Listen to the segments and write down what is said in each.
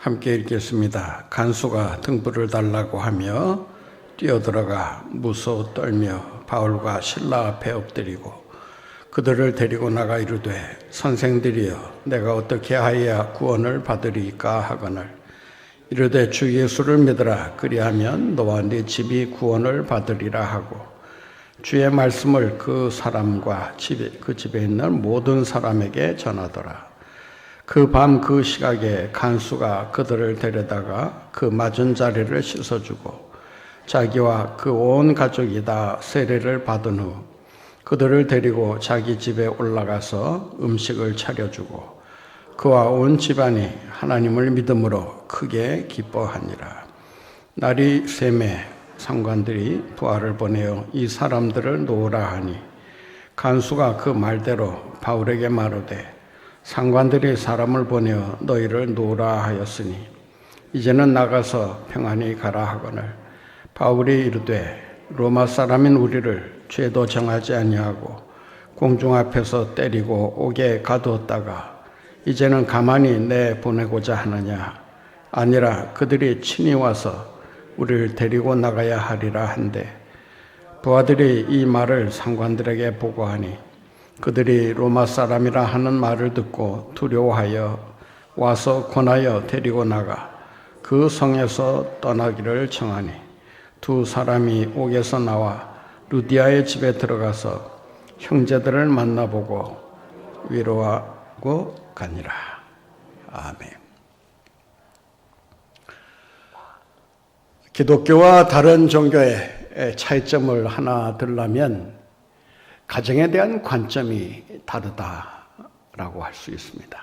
함께 읽겠습니다. 간수가 등불을 달라고 하며 뛰어들어가 무서워 떨며 바울과 실라 앞에 엎드리고 그들을 데리고 나가 이르되 선생들이여 내가 어떻게 하여야 구원을 받으리까 하거늘 이르되 주 예수를 믿으라 그리하면 너와 네 집이 구원을 받으리라 하고 주의 말씀을 그 사람과 그 집에 있는 모든 사람에게 전하더라. 그 밤 그 시각에 간수가 그들을 데려다가 그 맞은 자리를 씻어주고 자기와 그 온 가족이 다 세례를 받은 후 그들을 데리고 자기 집에 올라가서 음식을 차려주고 그와 온 집안이 하나님을 믿음으로 크게 기뻐하니라. 날이 새매 상관들이 부하를 보내어 이 사람들을 놓으라 하니 간수가 그 말대로 바울에게 말하되 상관들이 사람을 보내어 너희를 놓으라 하였으니 이제는 나가서 평안히 가라 하거늘 바울이 이르되 로마 사람인 우리를 죄도 정하지 아니하고 공중 앞에서 때리고 옥에 가두었다가 이제는 가만히 내보내고자 하느냐 아니라 그들이 친히 와서 우리를 데리고 나가야 하리라 한데 부하들이 이 말을 상관들에게 보고하니 그들이 로마 사람이라 하는 말을 듣고 두려워하여 와서 권하여 데리고 나가 그 성에서 떠나기를 청하니 두 사람이 옥에서 나와 루디아의 집에 들어가서 형제들을 만나보고 위로하고 가니라. 아멘. 기독교와 다른 종교의 차이점을 하나 들라면 가정에 대한 관점이 다르다라고 할 수 있습니다.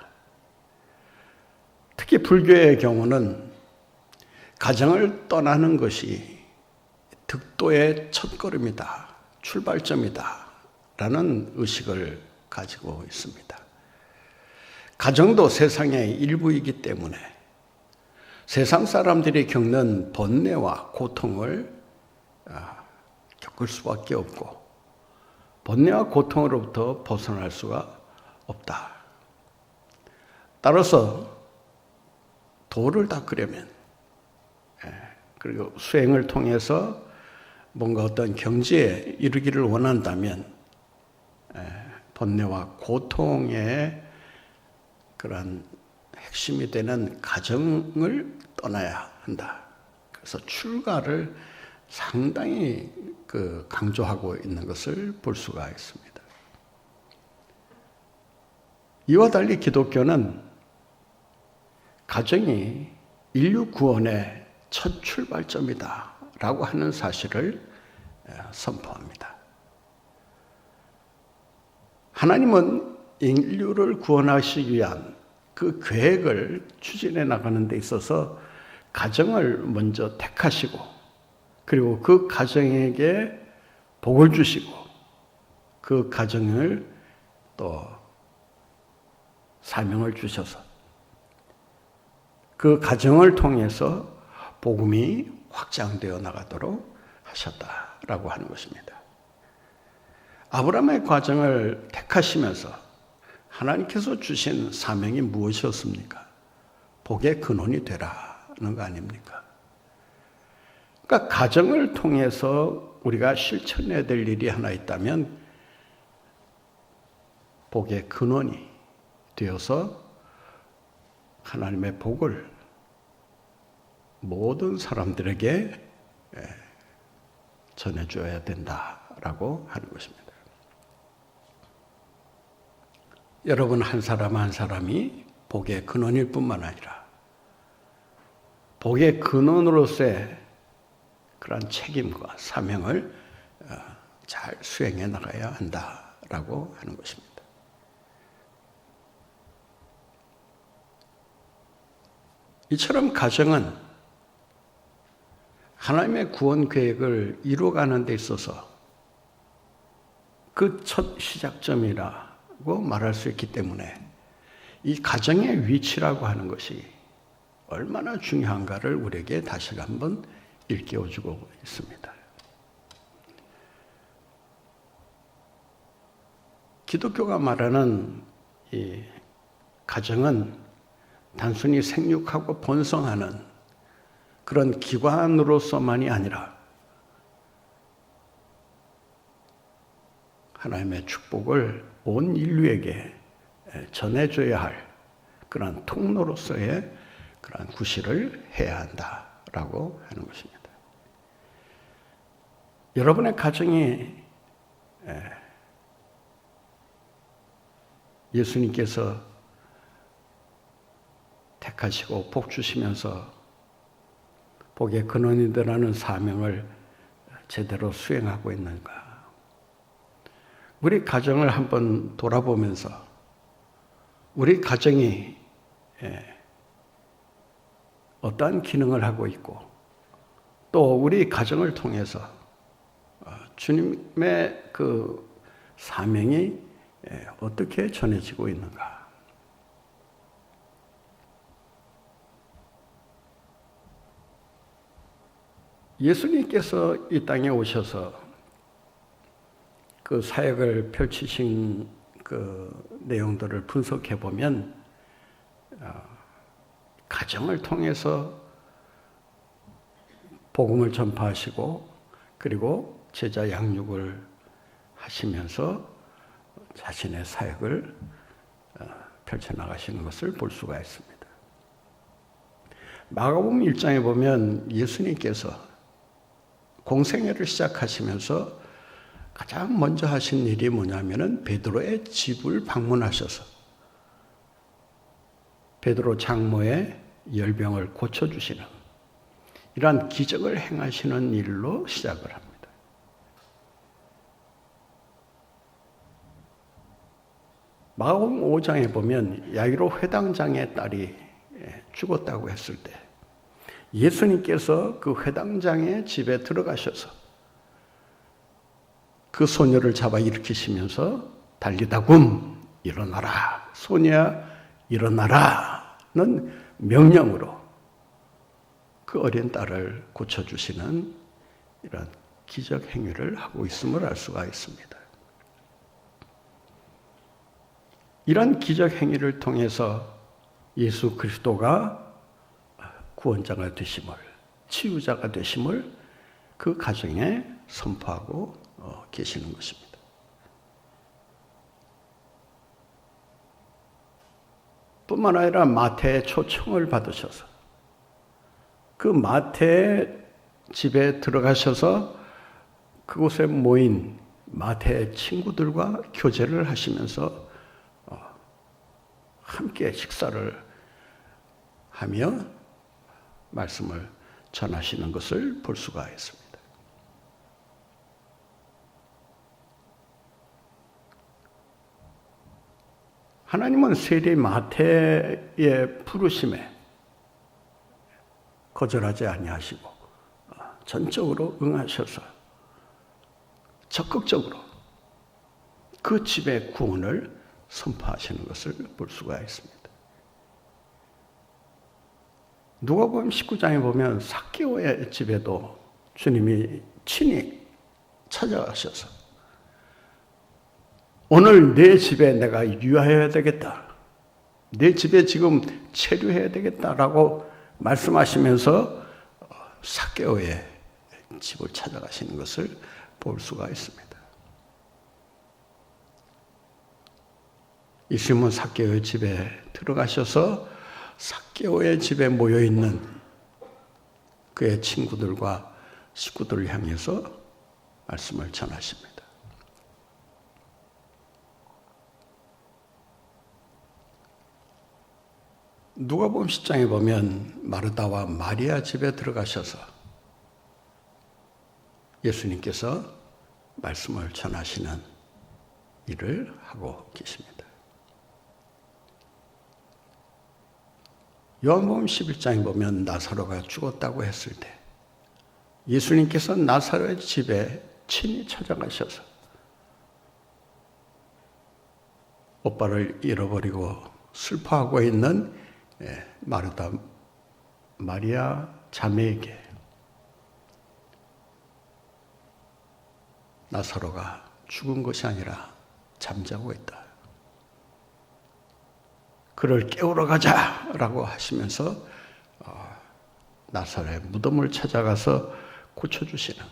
특히 불교의 경우는 가정을 떠나는 것이 득도의 첫걸음이다, 출발점이다 라는 의식을 가지고 있습니다. 가정도 세상의 일부이기 때문에 세상 사람들이 겪는 번뇌와 고통을 겪을 수밖에 없고 번뇌와 고통으로부터 벗어날 수가 없다. 따라서 도를 닦으려면 그리고 수행을 통해서 뭔가 어떤 경지에 이르기를 원한다면 번뇌와 고통의 그런 핵심이 되는 가정을 떠나야 한다. 그래서 출가를 상당히 강조하고 있는 것을 볼 수가 있습니다. 이와 달리 기독교는 가정이 인류 구원의 첫 출발점이다 라고 하는 사실을 선포합니다. 하나님은 인류를 구원하시기 위한 그 계획을 추진해 나가는 데 있어서 가정을 먼저 택하시고 그리고 그 가정에게 복을 주시고 그 가정을 또 사명을 주셔서 그 가정을 통해서 복음이 확장되어 나가도록 하셨다라고 하는 것입니다. 아브라함의 과정을 택하시면서 하나님께서 주신 사명이 무엇이었습니까? 복의 근원이 되라는 거 아닙니까? 그러니까 가정을 통해서 우리가 실천해야 될 일이 하나 있다면 복의 근원이 되어서 하나님의 복을 모든 사람들에게 전해줘야 된다라고 하는 것입니다. 여러분 한 사람 한 사람이 복의 근원일 뿐만 아니라 복의 근원으로서의 그런 책임과 사명을 잘 수행해 나가야 한다라고 하는 것입니다. 이처럼 가정은 하나님의 구원 계획을 이루어가는 데 있어서 그 첫 시작점이라고 말할 수 있기 때문에 이 가정의 위치라고 하는 것이 얼마나 중요한가를 우리에게 다시 한번 일깨워주고 있습니다. 기독교가 말하는 이 가정은 단순히 생육하고 번성하는 그런 기관으로서만이 아니라 하나님의 축복을 온 인류에게 전해줘야 할 그런 통로로서의 그런 구실을 해야 한다라고 하는 것입니다. 여러분의 가정이 예수님께서 택하시고 복 주시면서 복의 근원이 되라는 사명을 제대로 수행하고 있는가? 우리 가정을 한번 돌아보면서 우리 가정이 어떠한 기능을 하고 있고 또 우리 가정을 통해서 주님의 그 사명이 어떻게 전해지고 있는가? 예수님께서 이 땅에 오셔서 그 사역을 펼치신 그 내용들을 분석해 보면 가정을 통해서 복음을 전파하시고 그리고 제자 양육을 하시면서 자신의 사역을 펼쳐나가시는 것을 볼 수가 있습니다. 마가복음 1장에 보면 예수님께서 공생애를 시작하시면서 가장 먼저 하신 일이 뭐냐면은 베드로의 집을 방문하셔서 베드로 장모의 열병을 고쳐주시는 이러한 기적을 행하시는 일로 시작을 합니다. 마가복음 5장에 보면 야이로 회당장의 딸이 죽었다고 했을 때 예수님께서 그 회당장의 집에 들어가셔서 그 소녀를 잡아 일으키시면서 달리다굼 일어나라, 소녀야 일어나라는 명령으로 그 어린 딸을 고쳐주시는 이런 기적 행위를 하고 있음을 알 수가 있습니다. 이런 기적 행위를 통해서 예수 그리스도가 구원자가 되심을, 치유자가 되심을 그 가정에 선포하고 계시는 것입니다. 뿐만 아니라 마태의 초청을 받으셔서 그 마태의 집에 들어가셔서 그곳에 모인 마태의 친구들과 교제를 하시면서 함께 식사를 하며 말씀을 전하시는 것을 볼 수가 있습니다. 하나님은 세리 마태의 부르심에 거절하지 아니하시고 전적으로 응하셔서 적극적으로 그 집의 구원을 선포하시는 것을 볼 수가 있습니다. 누가복음 19장에 보면 삭개오의 집에도 주님이 친히 찾아가셔서 오늘 내 집에 내가 유하여야 되겠다. 내 집에 지금 체류해야 되겠다라고 말씀하시면서 삭개오의 집을 찾아가시는 것을 볼 수가 있습니다. 예수님은 삭개오의 집에 들어가셔서 삭개오의 집에 모여있는 그의 친구들과 식구들을 향해서 말씀을 전하십니다. 누가복음 10장에 보면 마르다와 마리아 집에 들어가셔서 예수님께서 말씀을 전하시는 일을 하고 계십니다. 요한복음 11장에 보면 나사로가 죽었다고 했을 때 예수님께서 나사로의 집에 친히 찾아가셔서 오빠를 잃어버리고 슬퍼하고 있는 마르다, 마리아 자매에게 나사로가 죽은 것이 아니라 잠자고 있다. 그를 깨우러 가자라고 하시면서 나사렛 무덤을 찾아가서 고쳐주시는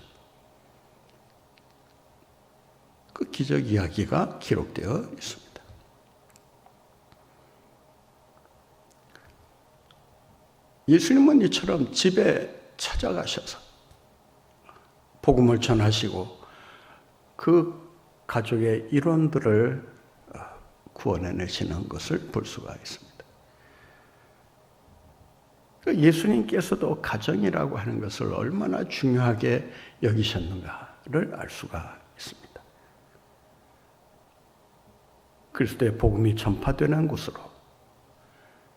그 기적 이야기가 기록되어 있습니다. 예수님은 이처럼 집에 찾아가셔서 복음을 전하시고 그 가족의 일원들을 구원해내시는 것을 볼 수가 있습니다. 예수님께서도 가정이라고 하는 것을 얼마나 중요하게 여기셨는가를 알 수가 있습니다. 그리스도의 복음이 전파되는 곳으로,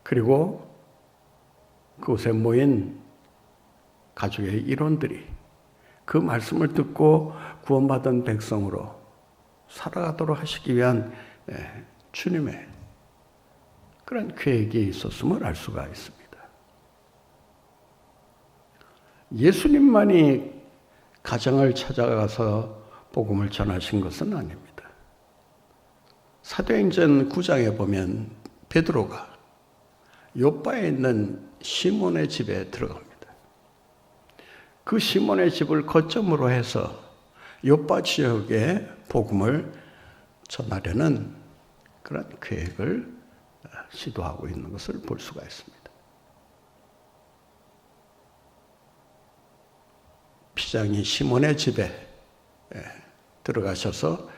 그리고 그곳에 모인 가족의 일원들이 그 말씀을 듣고 구원받은 백성으로 살아가도록 하시기 위한 주님의 그런 계획이 있었음을 알 수가 있습니다. 예수님만이 가정을 찾아가서 복음을 전하신 것은 아닙니다. 사도행전 9장에 보면 베드로가 요바에 있는 시몬의 집에 들어갑니다. 그 시몬의 집을 거점으로 해서 요바 지역에 복음을 전하려는 그런 계획을 시도하고 있는 것을 볼 수가 있습니다. 피장이 시몬의 집에 들어가셔서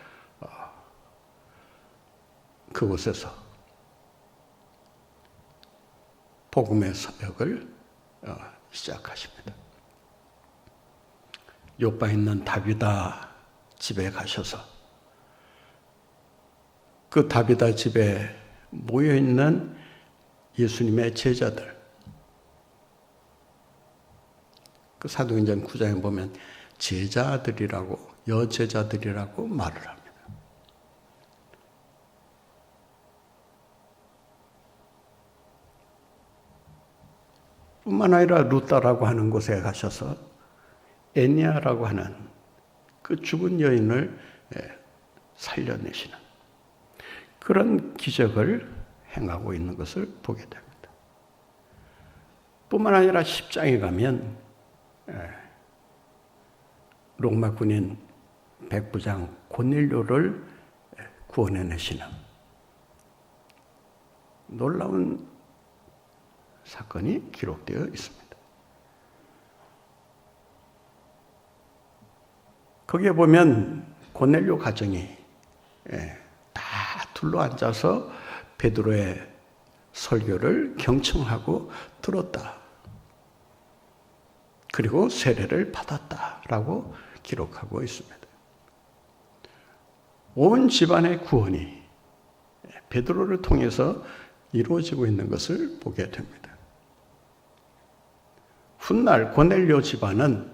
그곳에서 복음의 사역을 시작하십니다. 요바에 있는 다비다 집에 가셔서 그 다비다 집에 모여있는 예수님의 제자들, 그 사도행전 9장에 보면 제자들이라고, 여제자들이라고 말을 합니다. 뿐만 아니라 루다라고 하는 곳에 가셔서 애니아라고 하는 그 죽은 여인을 살려내시는 그런 기적을 행하고 있는 것을 보게 됩니다. 뿐만 아니라 10장에 가면 로마 군인 백부장 고넬료를 구원해내시는 놀라운 사건이 기록되어 있습니다. 거기에 보면 고넬료 가정이 다 둘러앉아서 베드로의 설교를 경청하고 들었다. 그리고 세례를 받았다라고 기록하고 있습니다. 온 집안의 구원이 베드로를 통해서 이루어지고 있는 것을 보게 됩니다. 훗날 고넬료 집안은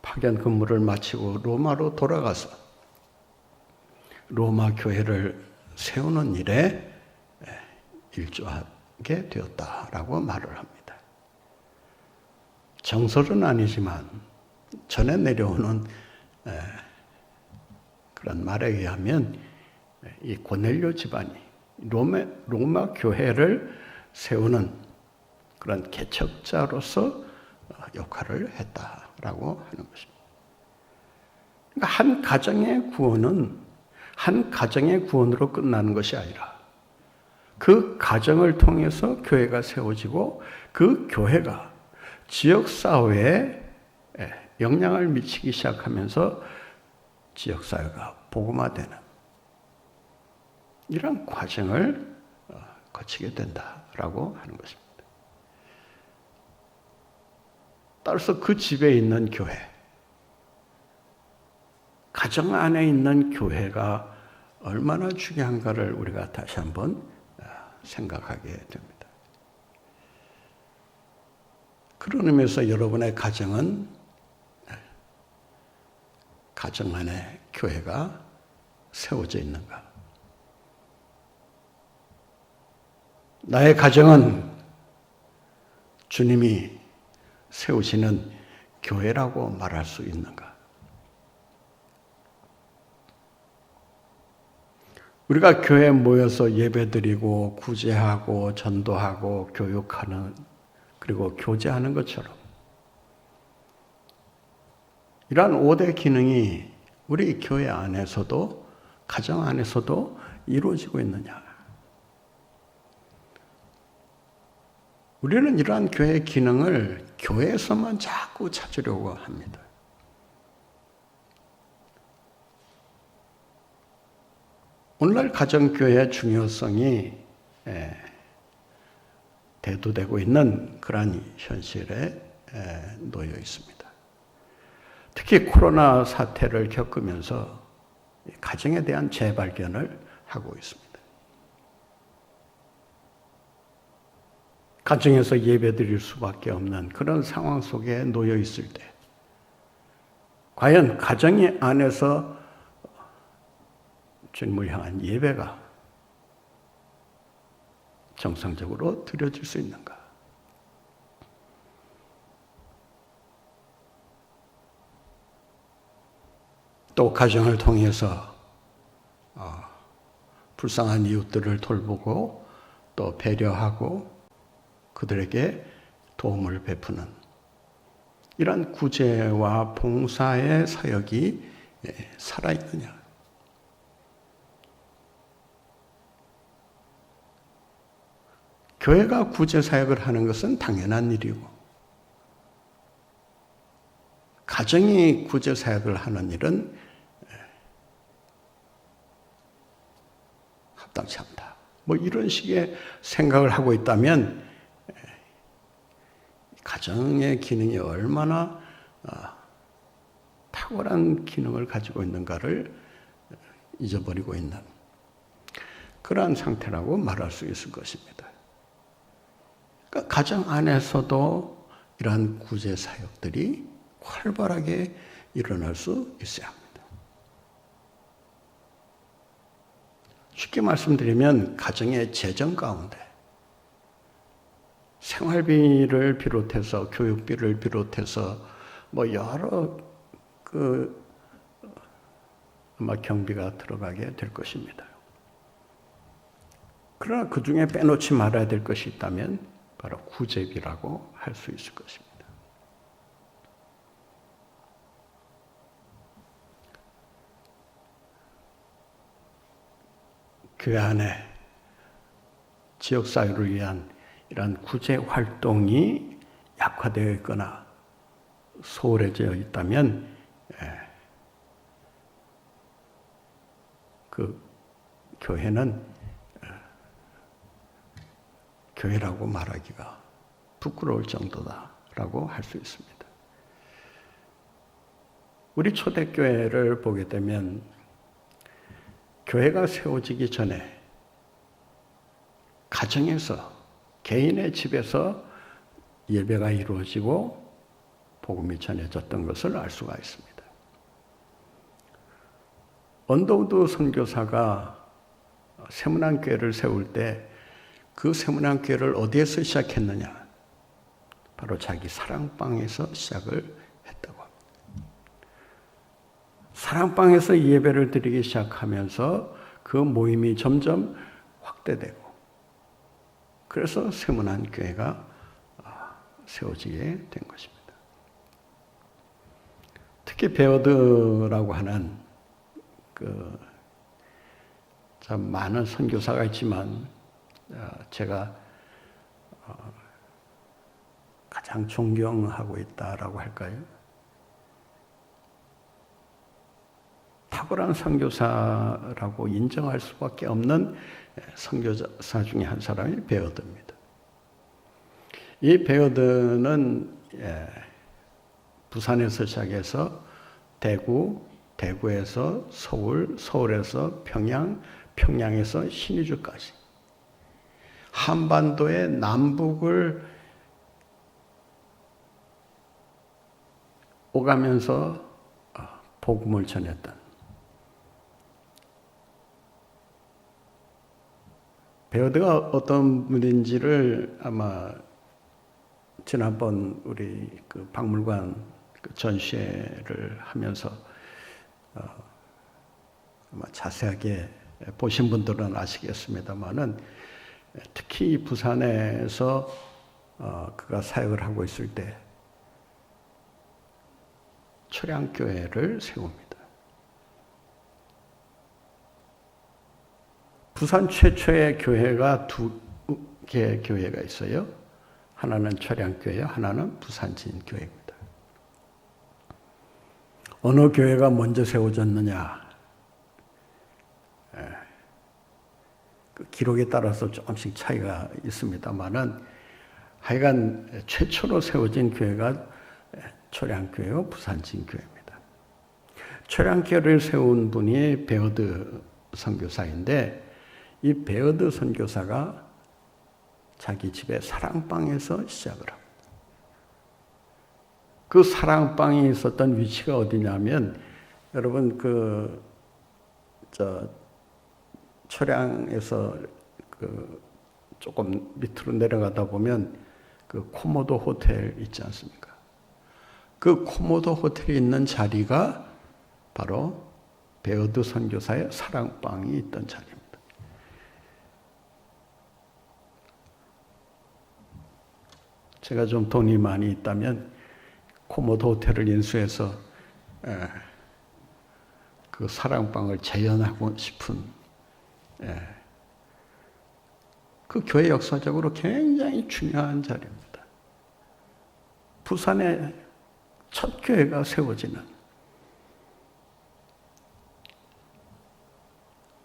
파견 근무를 마치고 로마로 돌아가서 로마 교회를 세우는 일에 일조하게 되었다라고 말을 합니다. 정설은 아니지만 전해 내려오는 그런 말에 의하면 이 고넬료 집안이 로마 교회를 세우는 그런 개척자로서 역할을 했다라고 하는 것입니다. 그러니까 한 가정의 구원은 한 가정의 구원으로 끝나는 것이 아니라 그 가정을 통해서 교회가 세워지고 그 교회가 지역사회에 영향을 미치기 시작하면서 지역사회가 복음화되는 이런 과정을 거치게 된다라고 하는 것입니다. 따라서 그 집에 있는 교회, 가정 안에 있는 교회가 얼마나 중요한가를 우리가 다시 한번 생각하게 됩니다. 그런 의미에서 여러분의 가정은 가정 안에 교회가 세워져 있는가? 나의 가정은 주님이 세우시는 교회라고 말할 수 있는가? 우리가 교회에 모여서 예배드리고 구제하고 전도하고 교육하는 그리고 교제하는 것처럼 이러한 5대 기능이 우리 교회 안에서도 가정 안에서도 이루어지고 있느냐. 우리는 이러한 교회의 기능을 교회에서만 자꾸 찾으려고 합니다. 오늘날 가정교회의 중요성이 대두되고 있는 그러한 현실에 놓여 있습니다. 특히 코로나 사태를 겪으면서 가정에 대한 재발견을 하고 있습니다. 가정에서 예배드릴 수밖에 없는 그런 상황 속에 놓여 있을 때 과연 가정 안에서 주님을 향한 예배가 정상적으로 드려질 수 있는가? 또 가정을 통해서 불쌍한 이웃들을 돌보고 또 배려하고 그들에게 도움을 베푸는 이런 구제와 봉사의 사역이 살아있느냐? 교회가 구제 사역을 하는 것은 당연한 일이고 가정이 구제 사역을 하는 일은 합당치 않다. 뭐 이런 식의 생각을 하고 있다면 가정의 기능이 얼마나 탁월한 기능을 가지고 있는가를 잊어버리고 있는 그러한 상태라고 말할 수 있을 것입니다. 그러니까 가정 안에서도 이러한 구제 사역들이 활발하게 일어날 수 있어야 합니다. 쉽게 말씀드리면 가정의 재정 가운데 생활비를 비롯해서 교육비를 비롯해서 뭐 여러 아마 경비가 들어가게 될 것입니다. 그러나 그 중에 빼놓지 말아야 될 것이 있다면 바로 구제비라고 할 수 있을 것입니다. 교회 안에 지역사회를 위한 이런 구제 활동이 약화되어 있거나 소홀해져 있다면 그 교회는 교회라고 말하기가 부끄러울 정도다라고 할 수 있습니다. 우리 초대교회를 보게 되면 교회가 세워지기 전에 가정에서 개인의 집에서 예배가 이루어지고 복음이 전해졌던 것을 알 수가 있습니다. 언더우드 선교사가 세문안교회를 세울 때 그 세문안교회를 어디에서 시작했느냐? 바로 자기 사랑방에서 시작을 했다고 합니다. 사랑방에서 예배를 드리기 시작하면서 그 모임이 점점 확대되고 그래서 세문안교회가 세워지게 된 것입니다. 특히 베어드라고 하는 참 많은 선교사가 있지만 제가 가장 존경하고 있다라고 할까요? 탁월한 선교사라고 인정할 수밖에 없는 선교사 중에 한 사람이 베어드입니다. 이 베어드는 부산에서 시작해서 대구, 대구에서 서울, 서울에서 평양, 평양에서 신의주까지 한반도의 남북을 오가면서 복음을 전했던 베어드가 어떤 분인지를 아마 지난번 우리 그 박물관 전시회를 하면서 아마 자세하게 보신 분들은 아시겠습니다만은 특히 부산에서 그가 사역을 하고 있을 때 초량교회를 세웁니다. 부산 최초의 교회가 두 개의 교회가 있어요. 하나는 초량교회, 하나는 부산진교회입니다. 어느 교회가 먼저 세워졌느냐? 그 기록에 따라서 조금씩 차이가 있습니다만은 하여간 최초로 세워진 교회가 초량교회와 부산진교회입니다. 초량교회를 세운 분이 베어드 선교사인데 이 베어드 선교사가 자기 집에 사랑방에서 시작을 합니다. 그 사랑방이 있었던 위치가 어디냐면 여러분 초량에서 조금 밑으로 내려가다 보면 그 코모도 호텔 있지 않습니까? 그 코모도 호텔이 있는 자리가 바로 베어드 선교사의 사랑방이 있던 자리입니다. 제가 좀 돈이 많이 있다면 코모도 호텔을 인수해서 그 사랑방을 재현하고 싶은 그 교회 역사적으로 굉장히 중요한 자리입니다. 부산에 첫 교회가 세워지는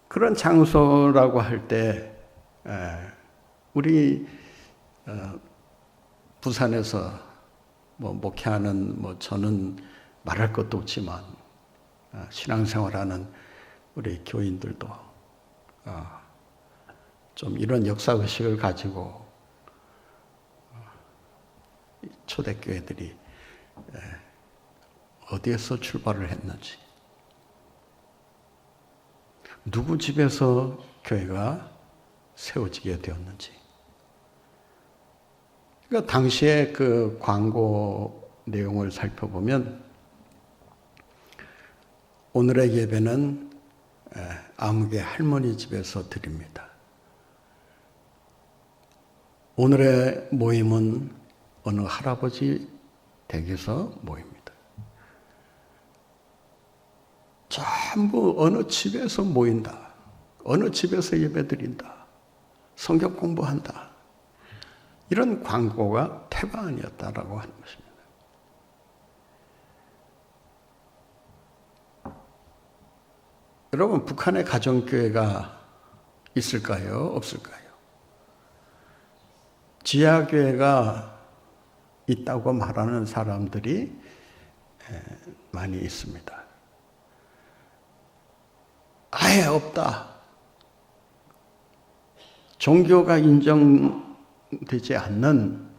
그런 장소라고 할 때 우리 부산에서 목회하는 저는 말할 것도 없지만 신앙생활하는 우리 교인들도 좀 이런 역사의식을 가지고 초대교회들이 어디에서 출발을 했는지, 누구 집에서 교회가 세워지게 되었는지. 그러니까 당시에 그 광고 내용을 살펴보면 오늘의 예배는 아무개 할머니 집에서 드립니다. 오늘의 모임은 어느 할아버지 댁에서 모입니다. 전부 어느 집에서 모인다. 어느 집에서 예배드린다. 성경 공부한다. 이런 광고가 태반이었다라고 하는 것입니다. 여러분, 북한에 가정교회가 있을까요? 없을까요? 지하교회가 있다고 말하는 사람들이 많이 있습니다. 아예 없다. 종교가 인정되지 않는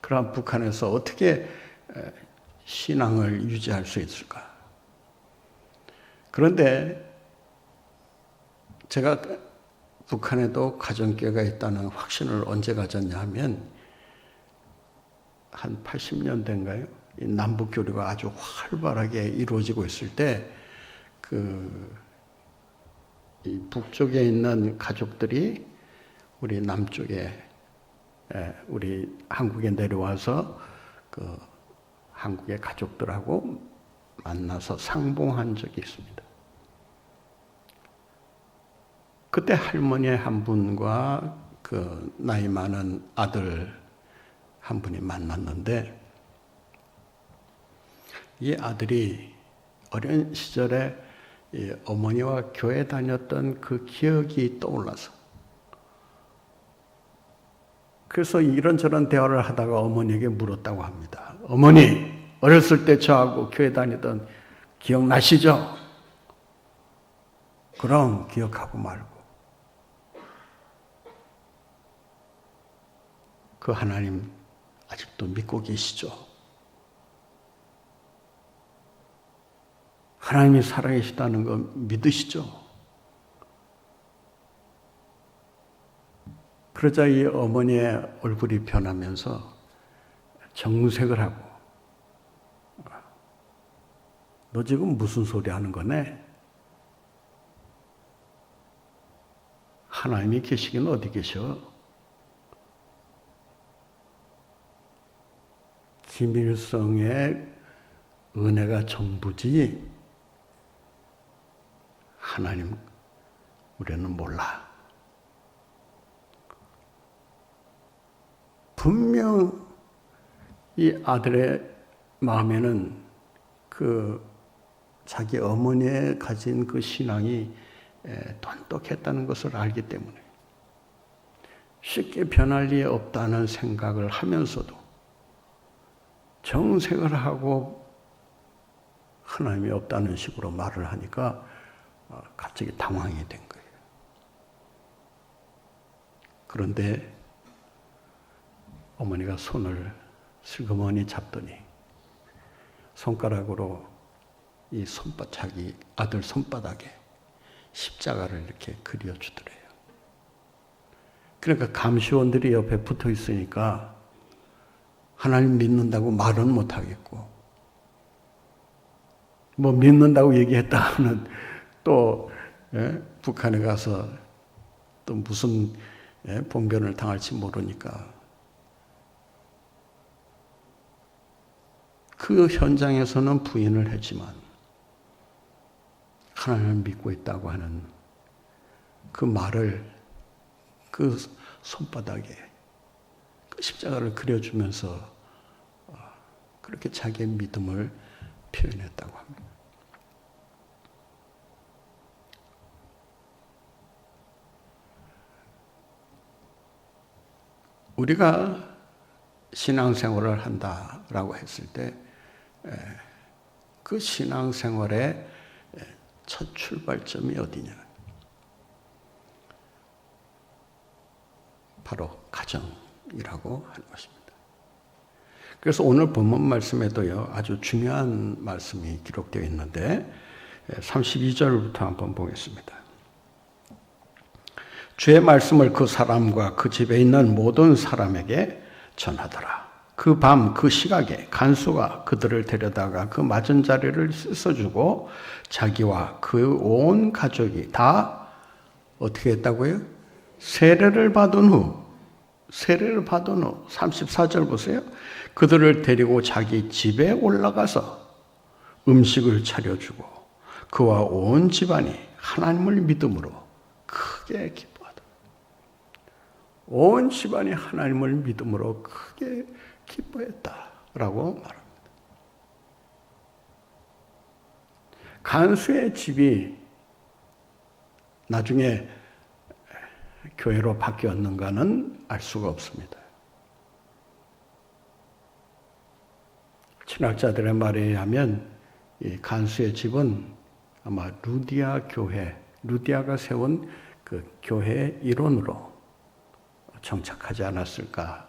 그런 북한에서 어떻게 신앙을 유지할 수 있을까? 그런데 제가 북한에도 가정교회가 있다는 확신을 언제 가졌냐 하면 한 80년대인가요? 남북교류가 아주 활발하게 이루어지고 있을 때 이 북쪽에 있는 가족들이 우리 남쪽에 우리 한국에 내려와서 그 한국의 가족들하고 만나서 상봉한 적이 있습니다. 그때 할머니 한 분과 그 나이 많은 아들 한 분이 만났는데 이 아들이 어린 시절에 이 어머니와 교회 다녔던 그 기억이 떠올라서 그래서 이런저런 대화를 하다가 어머니에게 물었다고 합니다. 어머니, 어렸을 때 저하고 교회 다니던 기억나시죠? 그럼 기억하고 말고 그 하나님 아직도 믿고 계시죠? 하나님이 살아계시다는 거 믿으시죠? 그러자 이 어머니의 얼굴이 변하면서 정색을 하고 너 지금 무슨 소리 하는 거네? 하나님이 계시긴 어디 계셔? 김일성의 은혜가 전부지 하나님 우리는 몰라. 분명 이 아들의 마음에는 그 자기 어머니의 가진 그 신앙이 돈독했다는 것을 알기 때문에 쉽게 변할 리 없다는 생각을 하면서도 정색을 하고 하나님이 없다는 식으로 말을 하니까 갑자기 당황이 된 거예요. 그런데 어머니가 손을 슬그머니 잡더니 손가락으로 이 자기 아들 손바닥에 십자가를 이렇게 그려주더래요. 그러니까 감시원들이 옆에 붙어 있으니까 하나님 믿는다고 말은 못하겠고, 뭐 믿는다고 얘기했다 하면 또 북한에 가서 또 무슨 봉변을 당할지 모르니까 그 현장에서는 부인을 했지만 하나님을 믿고 있다고 하는 그 말을 그 손바닥에 그 십자가를 그려주면서 그렇게 자기의 믿음을 표현했다고 합니다. 우리가 신앙생활을 한다라고 했을 때 그 신앙생활의 첫 출발점이 어디냐? 바로 가정이라고 하는 것입니다. 그래서 오늘 본문 말씀에도요, 아주 중요한 말씀이 기록되어 있는데 32절부터 한번 보겠습니다. 주의 말씀을 그 사람과 그 집에 있는 모든 사람에게 전하더라. 그 밤 그 시각에 간수가 그들을 데려다가 그 맞은 자리를 씻어주고 자기와 그 온 가족이 다 어떻게 했다고요? 세례를 받은 후 34절 보세요. 그들을 데리고 자기 집에 올라가서 음식을 차려주고 그와 온 집안이 하나님을 믿음으로 크게 기뻐하더라. 온 집안이 하나님을 믿음으로 크게 기뻐했다라고 말합니다. 간수의 집이 나중에 교회로 바뀌었는가는 알 수가 없습니다. 신학자들의 말에 의하면 이 간수의 집은 아마 루디아가 세운 그 교회의 일원으로 정착하지 않았을까.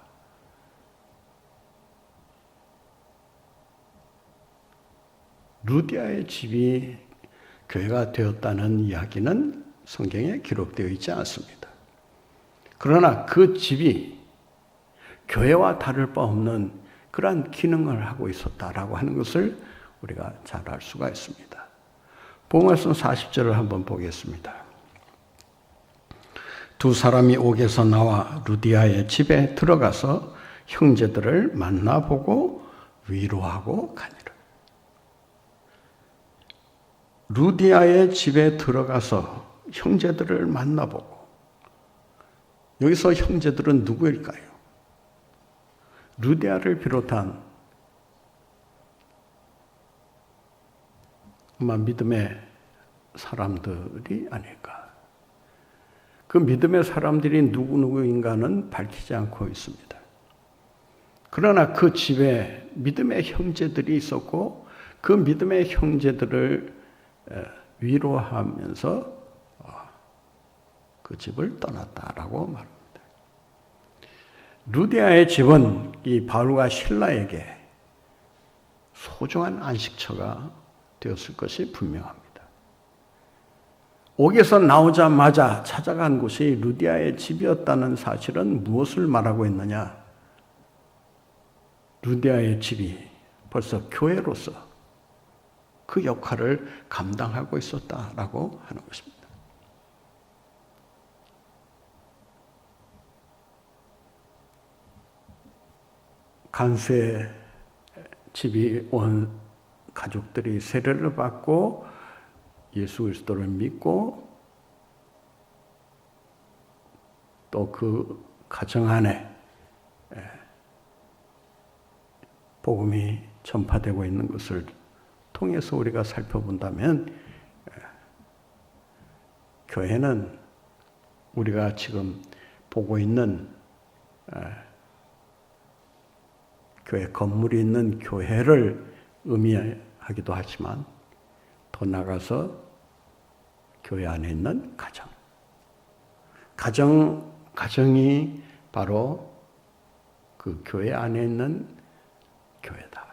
루디아의 집이 교회가 되었다는 이야기는 성경에 기록되어 있지 않습니다. 그러나 그 집이 교회와 다를 바 없는 그러한 기능을 하고 있었다라고 하는 것을 우리가 잘 알 수가 있습니다. 복음서 40절을 한번 보겠습니다. 두 사람이 옥에서 나와 루디아의 집에 들어가서 형제들을 만나보고 위로하고 가니라. 루디아의 집에 들어가서 형제들을 만나보고, 여기서 형제들은 누구일까요? 루디아를 비롯한 아마 믿음의 사람들이 아닐까. 그 믿음의 사람들이 누구인가는 밝히지 않고 있습니다. 그러나 그 집에 믿음의 형제들이 있었고 그 믿음의 형제들을 위로하면서 그 집을 떠났다라고 말합니다. 루디아의 집은 이 바울과 실라에게 소중한 안식처가 되었을 것이 분명합니다. 옥에서 나오자마자 찾아간 곳이 루디아의 집이었다는 사실은 무엇을 말하고 있느냐? 루디아의 집이 벌써 교회로서 그 역할을 감당하고 있었다라고 하는 것입니다. 간수의 집이 온 가족들이 세례를 받고 예수 그리스도를 믿고 또 그 가정 안에 복음이 전파되고 있는 것을 통해서 우리가 살펴본다면 교회는 우리가 지금 보고 있는 교회 건물이 있는 교회를 의미하기도 하지만 더 나아가서 교회 안에 있는 가정이 바로 그 교회 안에 있는 교회다.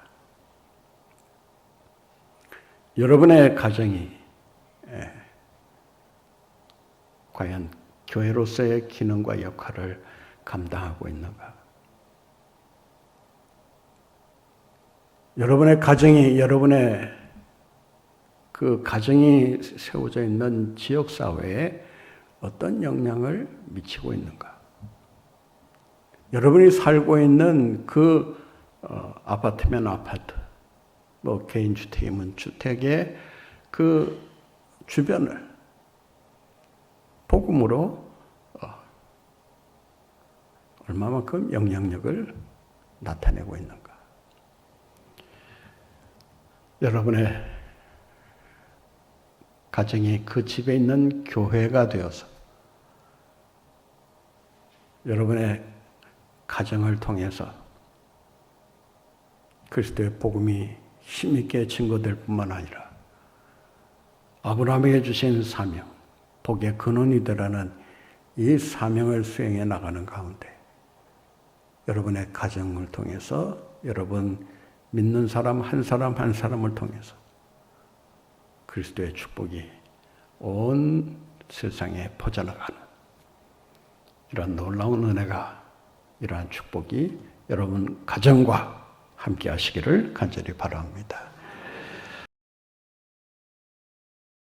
여러분의 가정이 과연 교회로서의 기능과 역할을 감당하고 있는가? 여러분의 가정이 그 가정이 세워져 있는 지역 사회에 어떤 영향을 미치고 있는가? 여러분이 살고 있는 그 아파트면 아파트, 뭐 개인 주택이면 주택의 그 주변을 복음으로 얼마만큼 영향력을 나타내고 있는가? 여러분의 가정이 그 집에 있는 교회가 되어서 여러분의 가정을 통해서 그리스도의 복음이 힘있게 증거될 뿐만 아니라 아브라함에게 주신 사명, 복의 근원이 되라는 이 사명을 수행해 나가는 가운데 여러분의 가정을 통해서 여러분 믿는 사람 한 사람을 통해서 그리스도의 축복이 온 세상에 퍼져나가는 이러한 놀라운 은혜가, 이러한 축복이 여러분 가정과 함께 하시기를 간절히 바랍니다.